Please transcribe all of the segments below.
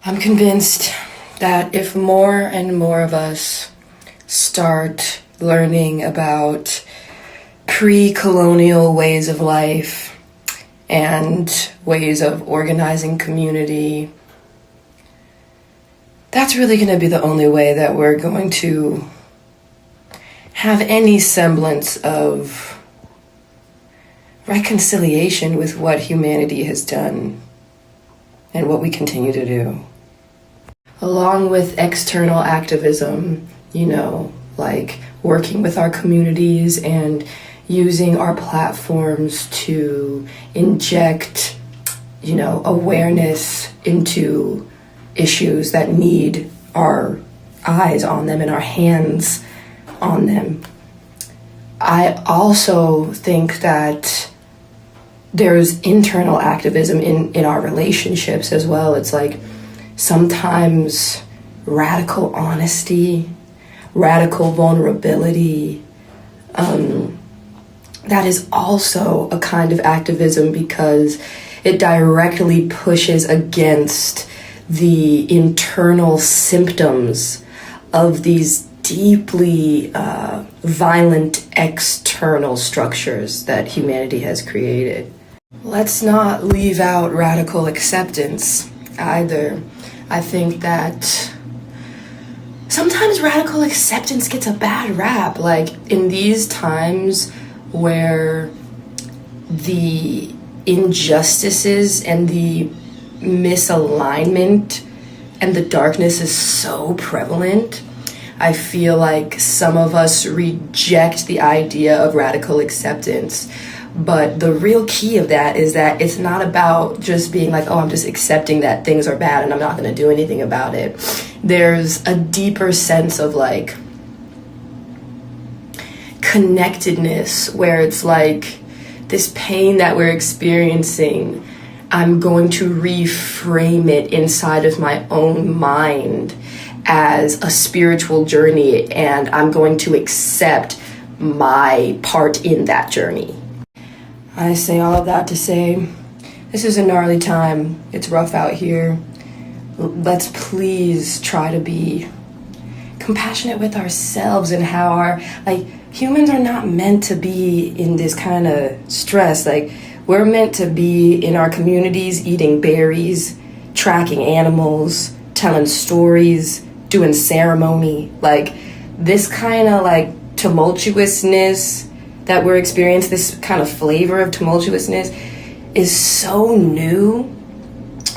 I'm convinced that if more and more of us start learning about pre-colonial ways of life and ways of organizing community, that's really going to be the only way that we're going to have any semblance of reconciliation with what humanity has done and what we continue to do. Along with external activism, like working with our communities and using our platforms to inject, awareness into issues that need our eyes on them and our hands on them. I also think that there's internal activism in our relationships as well. It's like sometimes radical honesty, radical vulnerability, that is also a kind of activism because it directly pushes against the internal symptoms of these deeply violent external structures that humanity has created. Let's not leave out radical acceptance either. I think that sometimes radical acceptance gets a bad rap, like in these times where the injustices and the misalignment and the darkness is so prevalent. I feel like some of us reject the idea of radical acceptance. But the real key of that is that it's not about just being like, oh, I'm just accepting that things are bad and I'm not going to do anything about it. There's a deeper sense of like connectedness where it's like this pain that we're experiencing, I'm going to reframe it inside of my own mind as a spiritual journey, and I'm going to accept my part in that journey. I say all of that to say, this is a gnarly time. It's rough out here. Let's please try to be compassionate with ourselves and how humans are not meant to be in this kind of stress. Like, we're meant to be in our communities eating berries, tracking animals, telling stories, doing ceremony. Like, this kind of tumultuousness that we're experiencing, this kind of flavor of tumultuousness is so new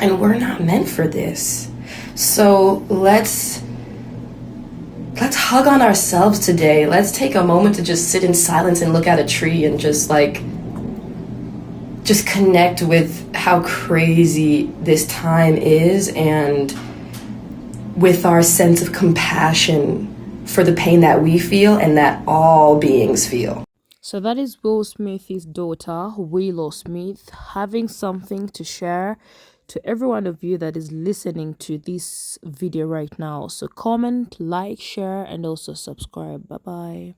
and we're not meant for this. So let's hug on ourselves today. Let's take a moment to just sit in silence and look at a tree and just connect with how crazy this time is and with our sense of compassion for the pain that we feel and that all beings feel. So that is Will Smith's daughter, Willow Smith, having something to share to every one of you that is listening to this video right now. So comment, like, share, and also subscribe. Bye-bye.